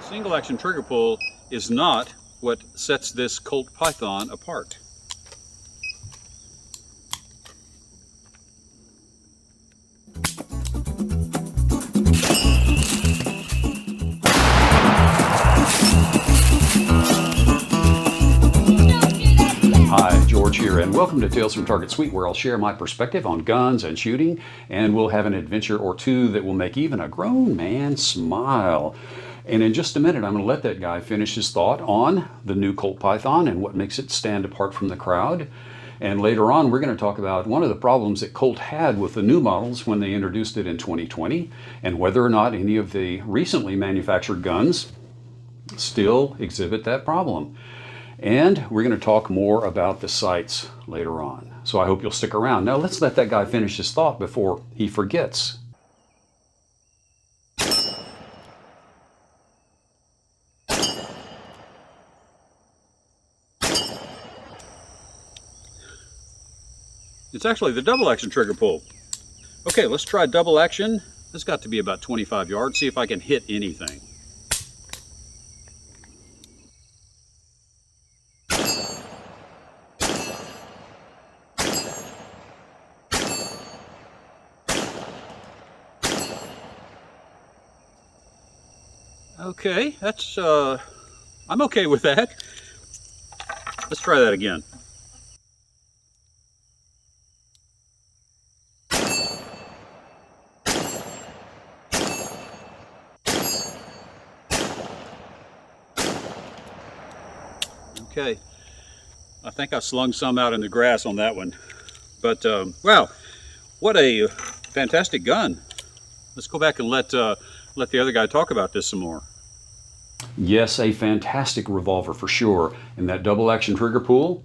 Single action trigger pull is not what sets this Colt Python apart. Hi, George here, and welcome to Tales from Target Suite, where I'll share my perspective on guns and shooting, and we'll have an adventure or two that will make even a grown man smile. And in just a minute, I'm going to let that guy finish his thought on the new Colt Python and what makes it stand apart from the crowd. And later on, we're going to talk about one of the problems that Colt had with the new models when they introduced it in 2020, and whether or not any of the recently manufactured guns still exhibit that problem. And we're going to talk more about the sights later on. So I hope you'll stick around. Now let's let that guy finish his thought before he forgets. It's actually the double action trigger pull. Okay, let's try double action. This got to be about 25 yards. See if I can hit anything. Okay, that's, I'm okay with that. Let's try that again. Okay, I think I slung some out in the grass on that one. But, wow, what a fantastic gun. Let's go back and let the other guy talk about this some more. Yes, a fantastic revolver for sure. And that double action trigger pull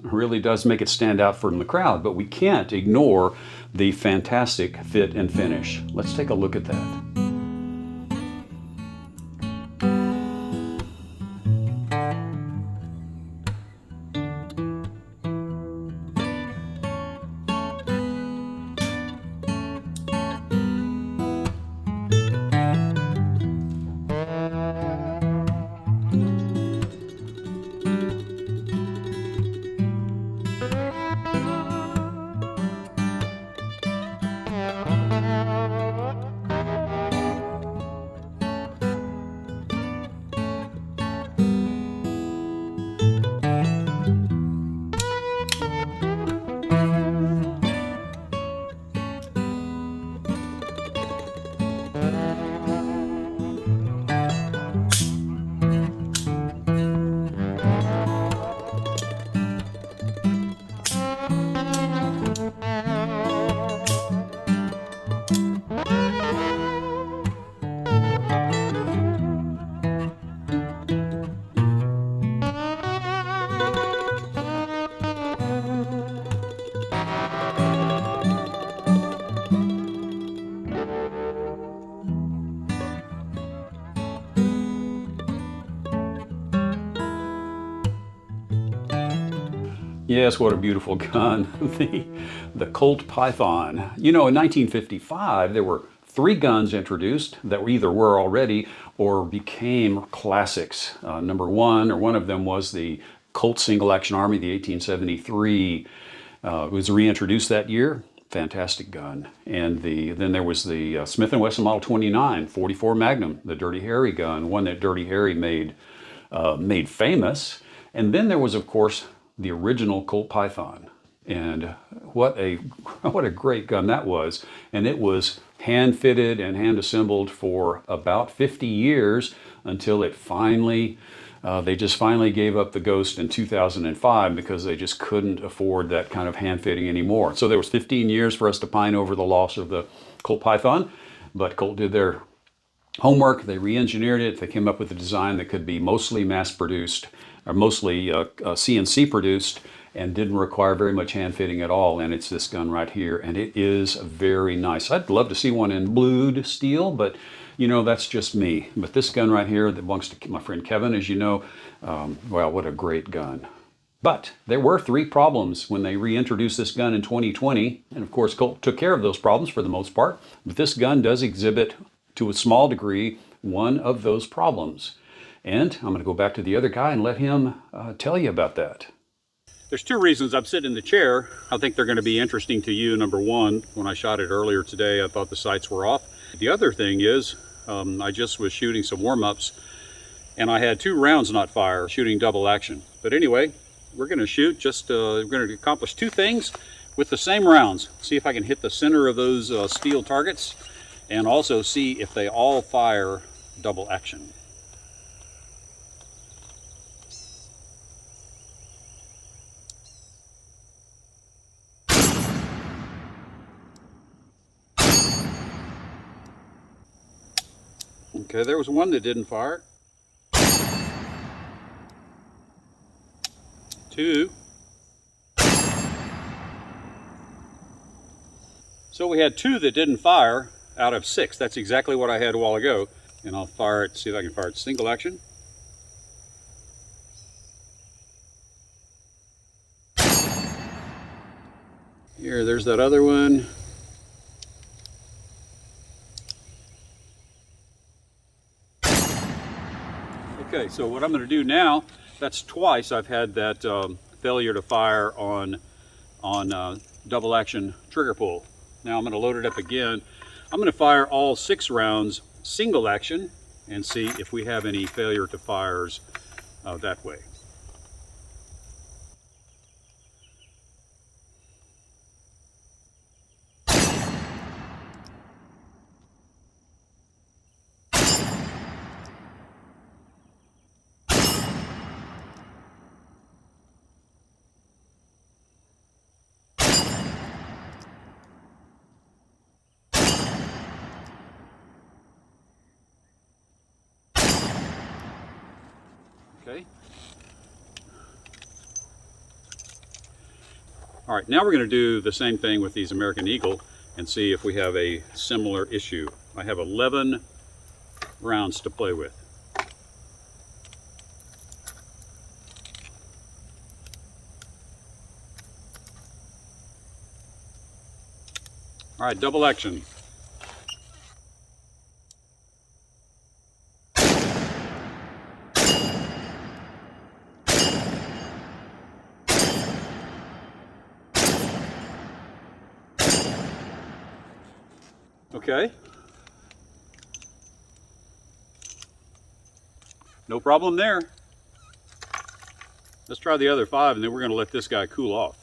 really does make it stand out from the crowd, but we can't ignore the fantastic fit and finish. Let's take a look at that. Yes, what a beautiful gun, the Colt Python. You know, in 1955, there were 3 guns introduced that were already or became classics. Number one of them was the Colt Single Action Army, the 1873. It was reintroduced that year. Fantastic gun. And then there was the Smith & Wesson Model 29, 44 Magnum, the Dirty Harry gun, one that Dirty Harry made famous. And then there was, of course, the original Colt Python. And what a great gun that was. And it was hand fitted and hand assembled for about 50 years until it finally, they just finally gave up the ghost in 2005 because they just couldn't afford that kind of hand fitting anymore. So there was 15 years for us to pine over the loss of the Colt Python, but Colt did their homework. They re-engineered it. They came up with a design that could be mostly mass produced, or mostly CNC produced, and didn't require very much hand fitting at all. And it's this gun right here, and it is very nice. I'd love to see one in blued steel, but you know, that's just me. But this gun right here that belongs to my friend Kevin, as you know, well, what a great gun. But there were 3 problems when they reintroduced this gun in 2020. And of course, Colt took care of those problems for the most part. But this gun does exhibit, to a small degree, one of those problems. And I'm going to go back to the other guy and let him tell you about that. There's two reasons I'm sitting in the chair. I think they're going to be interesting to you. Number one, when I shot it earlier today, I thought the sights were off. The other thing is, I just was shooting some warm-ups, and I had 2 rounds not fire, shooting double action. But anyway, we're going to shoot we're going to accomplish 2 things with the same rounds. See if I can hit the center of those steel targets, and also see if they all fire double action. Okay, there was one that didn't fire. 2. So we had 2 that didn't fire out of 6. That's exactly what I had a while ago. And I'll fire it, see if I can fire it single action. Here, there's that other one. Okay, so what I'm going to do now, that's twice I've had that failure to fire on double action trigger pull. Now I'm going to load it up again. I'm going to fire all 6 rounds single action and see if we have any failure to fires that way. Okay. All right, now we're going to do the same thing with these American Eagle and see if we have a similar issue. I have 11 rounds to play with. All right, double action. Okay. No problem there. Let's try the other 5 and then we're going to let this guy cool off.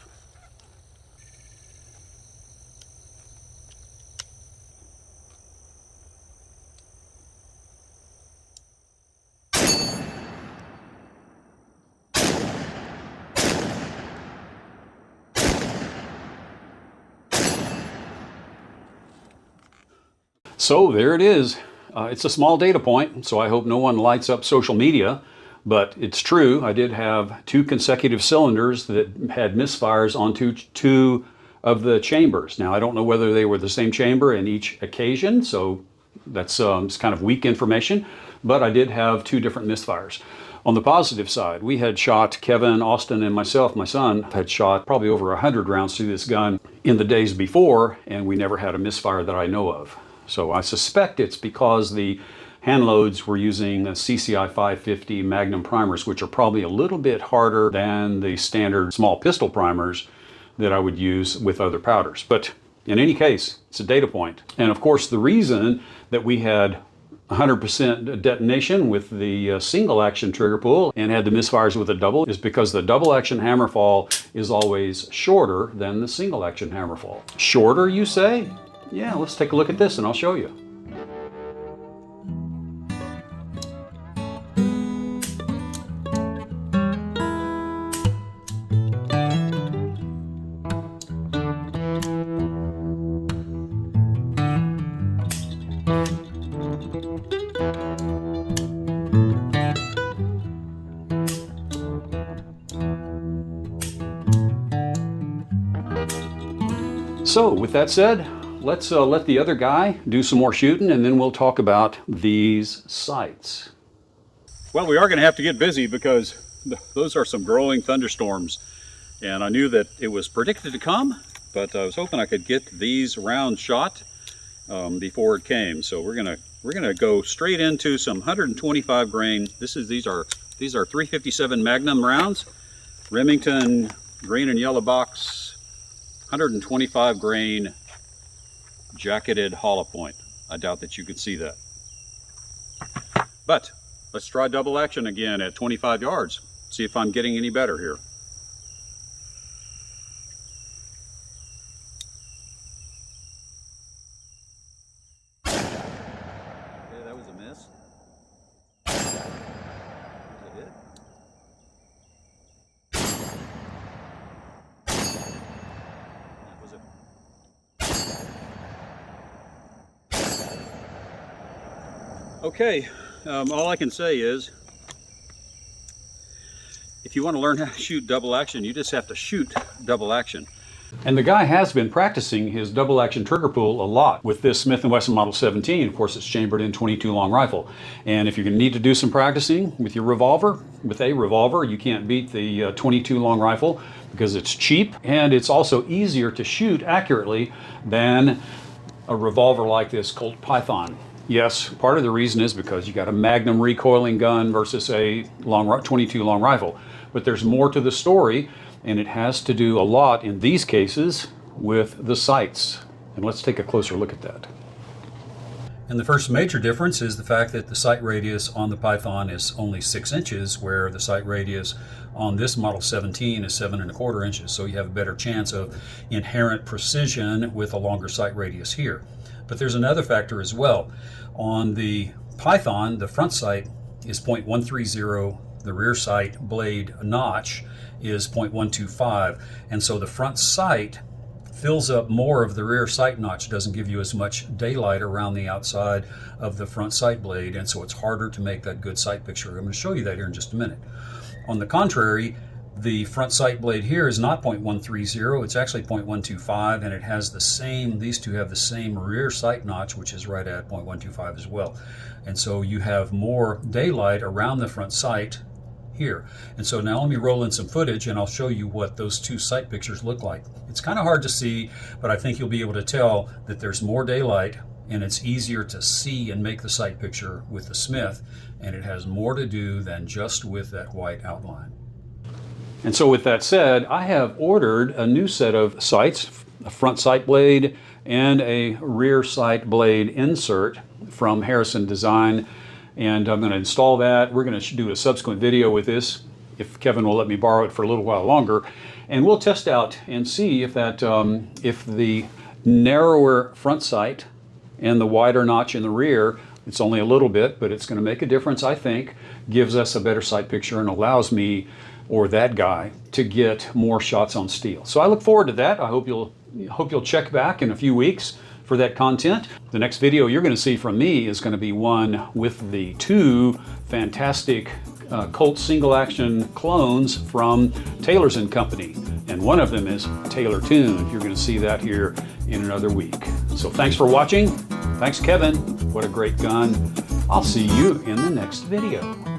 So there it is. It's a small data point, so I hope no one lights up social media, but it's true. I did have 2 consecutive cylinders that had misfires onto 2 of the chambers. Now I don't know whether they were the same chamber in each occasion, so that's it's kind of weak information, but I did have 2 different misfires. On the positive side, we had shot, Kevin, Austin, and myself, my son, had shot probably over 100 rounds through this gun in the days before, and we never had a misfire that I know of. So I suspect it's because the hand loads were using CCI 550 Magnum primers, which are probably a little bit harder than the standard small pistol primers that I would use with other powders. But in any case, it's a data point. And of course, the reason that we had 100% detonation with the single action trigger pull and had the misfires with a double is because the double action hammerfall is always shorter than the single action hammerfall. Shorter, you say? Yeah, let's take a look at this and I'll show you. So with that said, let's let the other guy do some more shooting and then we'll talk about these sights. Well, we are going to have to get busy because those are some growing thunderstorms. And I knew that it was predicted to come, but I was hoping I could get these rounds shot before it came. So we're gonna go straight into some 125 grain. These are 357 Magnum rounds, Remington green and yellow box, 125 grain jacketed hollow point. I doubt that you could see that. But let's try double action again at 25 yards. See if I'm getting any better here. Okay, that was a miss. Was it hit? That was it. Okay, all I can say is, if you want to learn how to shoot double action, you just have to shoot double action. And the guy has been practicing his double action trigger pull a lot with this Smith & Wesson Model 17. Of course, it's chambered in 22 long rifle. And if you're going to need to do some practicing with your revolver, you can't beat the 22 long rifle because it's cheap and it's also easier to shoot accurately than a revolver like this Colt Python. Yes, part of the reason is because you got a magnum recoiling gun versus a 22 long rifle. But there's more to the story, and it has to do a lot in these cases with the sights. And let's take a closer look at that. And the first major difference is the fact that the sight radius on the Python is only 6 inches, where the sight radius on this Model 17 is 7 1/4 inches. So you have a better chance of inherent precision with a longer sight radius here. But there's another factor as well. On the Python, the front sight is 0.130, the rear sight blade notch is 0.125, and so the front sight fills up more of the rear sight notch, doesn't give you as much daylight around the outside of the front sight blade, and so it's harder to make that good sight picture. I'm going to show you that here in just a minute. On the contrary, the front sight blade here is not 0.130, it's actually 0.125, and it has the same, these two have the same rear sight notch, which is right at 0.125 as well. And so you have more daylight around the front sight here. And so now let me roll in some footage and I'll show you what those two sight pictures look like. It's kind of hard to see, but I think you'll be able to tell that there's more daylight and it's easier to see and make the sight picture with the Smith, and it has more to do than just with that white outline. And so with that said, I have ordered a new set of sights, a front sight blade and a rear sight blade insert from Harrison Design. And I'm going to install that. We're going to do a subsequent video with this, if Kevin will let me borrow it for a little while longer. And we'll test out and see if that, if the narrower front sight and the wider notch in the rear, it's only a little bit, but it's going to make a difference, I think, gives us a better sight picture and allows me or that guy to get more shots on steel. So I look forward to that. I hope you'll check back in a few weeks for that content. The next video you're going to see from me is going to be one with the two fantastic Colt single action clones from Taylor's & Company. And one of them is Taylor tuned. You're going to see that here in another week. So thanks for watching. Thanks, Kevin. What a great gun. I'll see you in the next video.